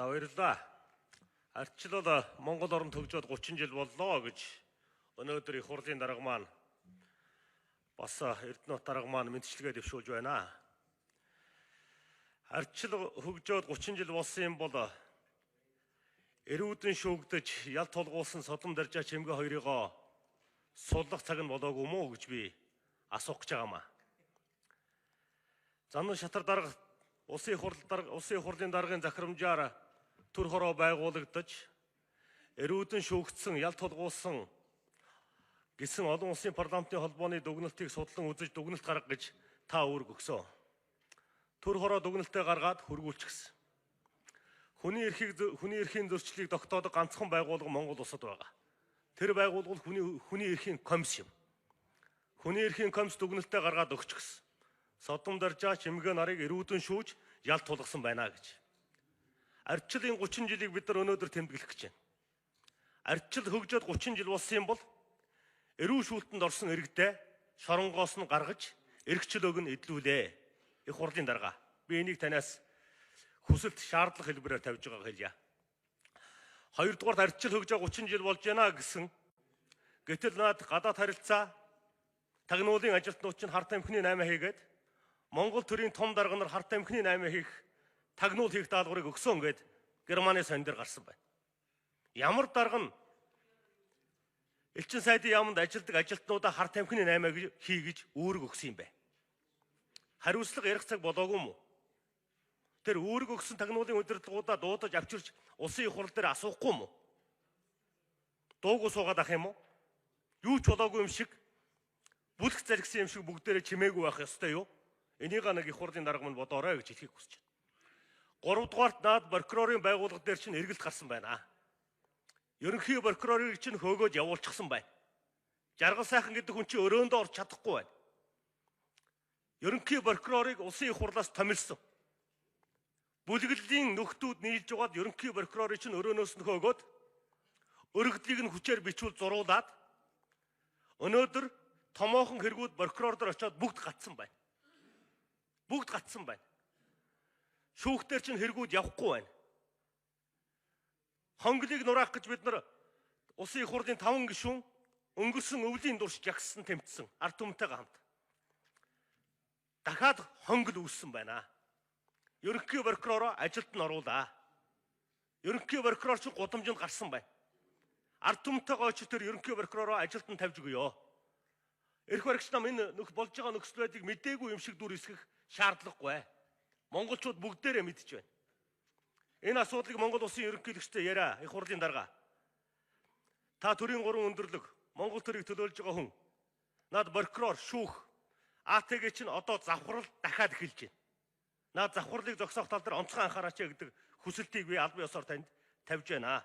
За баярлалаа. Ардчлал Монгол орнд төгжөөд 30 жил боллоо гэж өнөөдөр их хурлын дарга маань бас Эрдэнэт дарга маань мэдчилгээ дэвшүүлж байна. Ардчлал хөгжөөд 30 жил болсон юм бол эрүүдэн шүүгдэж ял тулгуулсан Содом Даржаа Чимгэ хоёрыгоо суллах цаг нь болоогүй мүү гэж би асуух гэж байгаамаа. Занан шатар дарга улсын хурлын даргын захирамжаар төр хороо байгуулагдаж эрүүдэн шүүгдсэн ял тулгуулсан гэсэн олон улсын парламентын холбооны дүгнэлтийг судлан үзэж дүгнэлт гаргаж та үүрэг өгсөн. Төр хороо дүгнэлтээ гаргаад хөргүүлчихсэн. Хүний эрхийн зөрчлийг тогтоодог ганцхан байгууллага Монгол улсад байгаа. Тэр байгууллага хүний эрхийн комисс юм. Хүний эрхийн комисс дүгнэлтээ гаргаад өгчихсөн. Содом Даржаа Чимгэ нарыг эрүүдэн шүүж ял тулгасан байна гэж. Ардчлалын 30 жилийг бид нар өнөөдөр тэмдэглэх гэж байна. Ардчлал хөгжөөд 30 жил болсон юм бол эрүү шүүлтэнд орсон иргэдээ шоронгоос нь гаргаж эрхчлөөг нь эдлүүлээ. Их хурлын дарга. Би энийг танаас хүсэлт шаардлага хэлбэрээр тавьж байгааг хэлье. Хоёрдугаар ардчлал хөгжөө 30 жил болж байна гэсэн. Гэтэл над гадаад харилцаа тагнуулын ажилтнууд чинь харт амхны 8 хийгээд Монгол төрийн том дарга нар харт амхны 8 хийх тагнуул хийх даалгаврыг өгсөн гэд Германы сондор гарсан байна. Ямар дарга нь элчин сайдын яамд ажилдаг ажилтнуудаа харт амхны 8 хий гэж үүрэг өгсөн юм бэ? Хариуцлага ярих цаг болоогүй мүү? Тэр үүрэг өгсөн тагнуулын удирдлагуудаа дуудаж авчирч улсын их хурл дээр асуухгүй мүү? Дуугүй суугаад ах юм уу? Юу ч болоогүй юм шиг бүлэх заргсан юм шиг бүгдээрээ чимээгүй байх ёстой юу? Энийг нэг их хурлын дарга мань бодоорой гэж хэлхийг хүсэж байна. Гуравдугаарт наад прокурорын байгууллага дээр чинь эргэлт гарсан байна. Ерөнхий прокурорыг чинь хөөгөөж явуулчихсан байна. Жаргал сайхан гэдэг хүн чинь өрөөндөө орч чадахгүй байна. Ерөнхий прокурорыг улсын их хурлаас томилсон. Бүлэглэлийн нөхдүүд нийлж байгаад ерөнхий прокурорыг чинь өрөөнөөс нь хөөгөөд өргөдлийг нь хүчээр бичүүл зуруулад өнөөдөр томоохон хэрэгүүд прокурор дээр очиод бүгд гатсан байна. Бүгд гатсан байна. Шүүхтэр чинь хэрэгүүд явахгүй байна. Хонглыг нураах гэж бид нар улсын их хурлын 5 гишүүн өнгөрсөн өвлийн дурш жагссан тэмцсэн ард түмэнтэйгээ хамт. Дахиад хонгол үүссэн байна. Ерөнхий прокуророо ажилд нь оруулаа. Ерөнхий прокурор чинь гудамжинд гарсан байна. Ард түмэнтэйгээ очиж тэр ерөнхий прокуророо ажилд нь тавьж өгөө. Эрх баригч нам энэ болж байгаа нөхцөл байдлыг мэдээгүй юм шиг дүр эсгэх шаардлагагүй. Монголчууд бүгдээрээ мэдж байна. Энэ асуудлыг Монгол улсын ерөнхийлөгчтэй яриа их хурлын дарга. Та төрийн 3 өндөрлөг Монгол төрийг төлөөлж байгаа хүн. Наад прокурор, шүүх, АТГ чинь одоо завхрал дахиад эхэлж байна. Наад завхралыг зогсоох тал дээр онцгой анхаараач гэдэг хүсэлтийг би албан ёсоор танд тавьж байна.